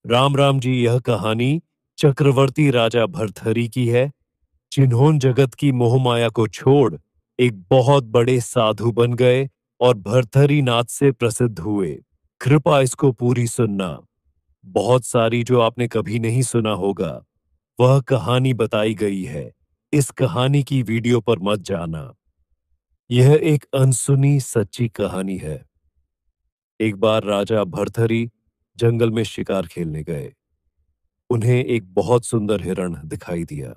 राम राम जी। यह कहानी चक्रवर्ती राजा भर्तहरि की है, जिन्होंने जगत की मोहमाया को छोड़ एक बहुत बड़े साधु बन गए और भर्तहरि नाथ से प्रसिद्ध हुए। कृपा इसको पूरी सुनना। बहुत सारी जो आपने कभी नहीं सुना होगा वह कहानी बताई गई है। इस कहानी की वीडियो पर मत जाना। यह एक अनसुनी सच्ची कहानी है। एक बार राजा भर्तहरि जंगल में शिकार खेलने गए। उन्हें एक बहुत सुंदर हिरण दिखाई दिया।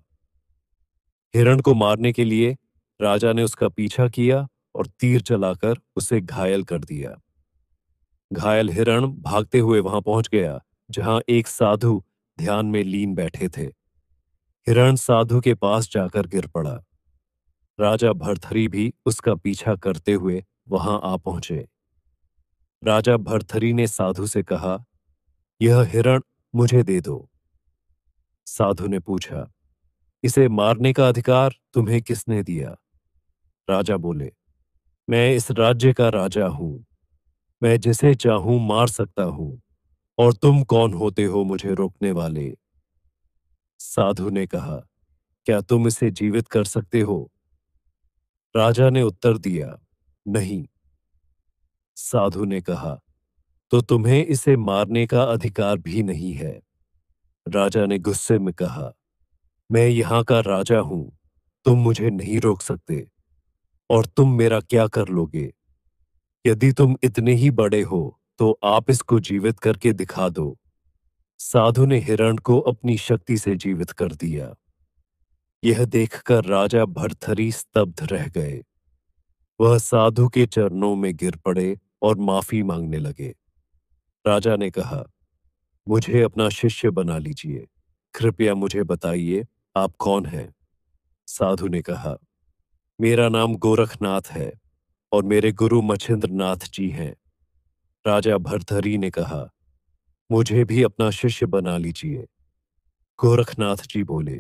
हिरण को मारने के लिए राजा ने उसका पीछा किया और तीर चलाकर उसे घायल कर दिया। घायल हिरण भागते हुए वहां पहुंच गया जहां एक साधु ध्यान में लीन बैठे थे। हिरण साधु के पास जाकर गिर पड़ा। राजा भर्तहरि भी उसका पीछा करते हुए वहां आ पहुंचे। राजा भर्तहरि ने साधु से कहा, यह हिरण मुझे दे दो। साधु ने पूछा, इसे मारने का अधिकार तुम्हें किसने दिया? राजा बोले, मैं इस राज्य का राजा हूं। मैं जिसे चाहूं मार सकता हूं। और तुम कौन होते हो मुझे रोकने वाले? साधु ने कहा, क्या तुम इसे जीवित कर सकते हो? राजा ने उत्तर दिया, नहीं। साधु ने कहा, तो तुम्हें इसे मारने का अधिकार भी नहीं है। राजा ने गुस्से में कहा, मैं यहां का राजा हूं। तुम मुझे नहीं रोक सकते। और तुम मेरा क्या कर लोगे? यदि तुम इतने ही बड़े हो तो आप इसको जीवित करके दिखा दो। साधु ने हिरण को अपनी शक्ति से जीवित कर दिया। यह देखकर राजा भर्तहरि स्तब्ध रह गए। वह साधु के चरणों में गिर पड़े और माफी मांगने लगे। राजा ने कहा, मुझे अपना शिष्य बना लीजिए। कृपया मुझे बताइए, आप कौन हैं? साधु ने कहा, मेरा नाम गोरखनाथ है और मेरे गुरु मच्छिंद्रनाथ जी हैं। राजा भर्तहरि ने कहा, मुझे भी अपना शिष्य बना लीजिए। गोरखनाथ जी बोले,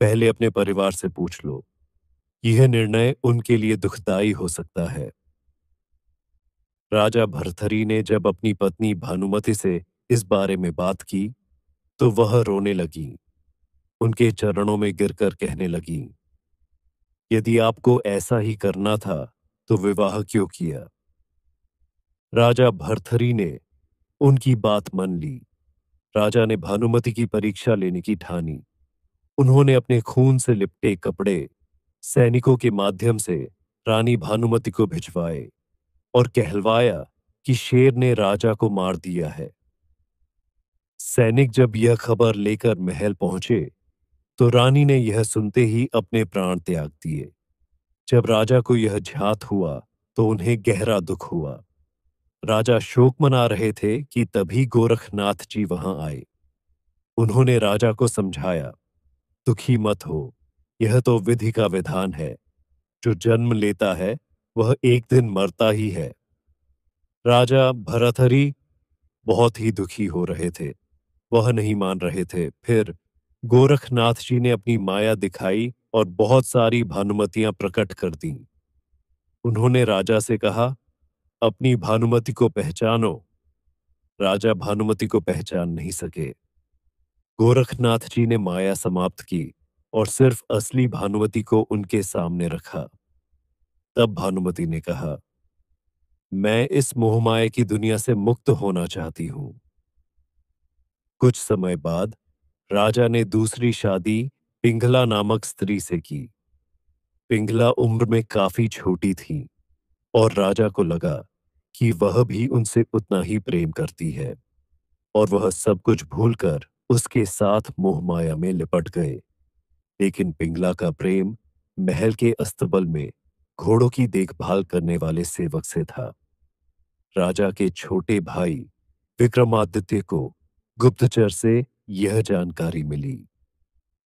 पहले अपने परिवार से पूछ लो। यह निर्णय उनके लिए दुखदाई हो सकता है। राजा भर्तहरि ने जब अपनी पत्नी भानुमति से इस बारे में बात की तो वह रोने लगी। उनके चरणों में गिरकर कहने लगी, यदि आपको ऐसा ही करना था तो विवाह क्यों किया? राजा भर्तहरि ने उनकी बात मान ली। राजा ने भानुमति की परीक्षा लेने की ठानी। उन्होंने अपने खून से लिपटे कपड़े सैनिकों के माध्यम से रानी भानुमति को भिजवाए और कहलवाया कि शेर ने राजा को मार दिया है। सैनिक जब यह खबर लेकर महल पहुंचे तो रानी ने यह सुनते ही अपने प्राण त्याग दिए। जब राजा को यह ज्ञात हुआ तो उन्हें गहरा दुख हुआ। राजा शोक मना रहे थे कि तभी गोरखनाथ जी वहां आए। उन्होंने राजा को समझाया, दुखी मत हो। यह तो विधि का विधान है। जो जन्म लेता है वह एक दिन मरता ही है। राजा भर्तहरि बहुत ही दुखी हो रहे थे। वह नहीं मान रहे थे। फिर गोरखनाथ जी ने अपनी माया दिखाई और बहुत सारी भानुमतियां प्रकट कर दी। उन्होंने राजा से कहा, अपनी भानुमति को पहचानो। राजा भानुमति को पहचान नहीं सके। गोरखनाथ जी ने माया समाप्त की और सिर्फ असली भानुमति को उनके सामने रखा। तब भानुमति ने कहा, मैं इस मोहमाया की दुनिया से मुक्त होना चाहती हूं। कुछ समय बाद राजा ने दूसरी शादी पिंगला नामक स्त्री से की। पिंगला उम्र में काफी छोटी थी और राजा को लगा कि वह भी उनसे उतना ही प्रेम करती है और वह सब कुछ भूलकर उसके साथ मोहमाया में लिपट गए। लेकिन पिंगला का प्रेम महल के अस्तबल में घोड़ों की देखभाल करने वाले सेवक से था। राजा के छोटे भाई विक्रमादित्य को गुप्तचर से यह जानकारी मिली।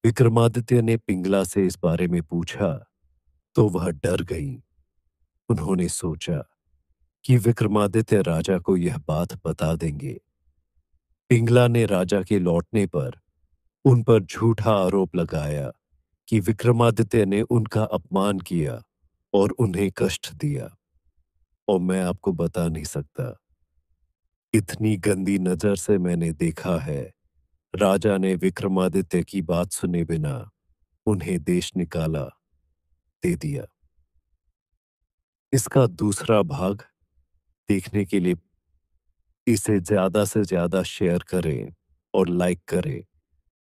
विक्रमादित्य ने पिंगला से इस बारे में पूछा तो वह डर गई। उन्होंने सोचा कि विक्रमादित्य राजा को यह बात बता देंगे। पिंगला ने राजा के लौटने पर उन पर झूठा आरोप लगाया कि विक्रमादित्य ने उनका अपमान किया और उन्हें कष्ट दिया। और मैं आपको बता नहीं सकता इतनी गंदी नजर से मैंने देखा है। राजा ने विक्रमादित्य की बात सुने बिना उन्हें देश निकाला दे दिया। इसका दूसरा भाग देखने के लिए इसे ज्यादा से ज्यादा शेयर करें और लाइक करें।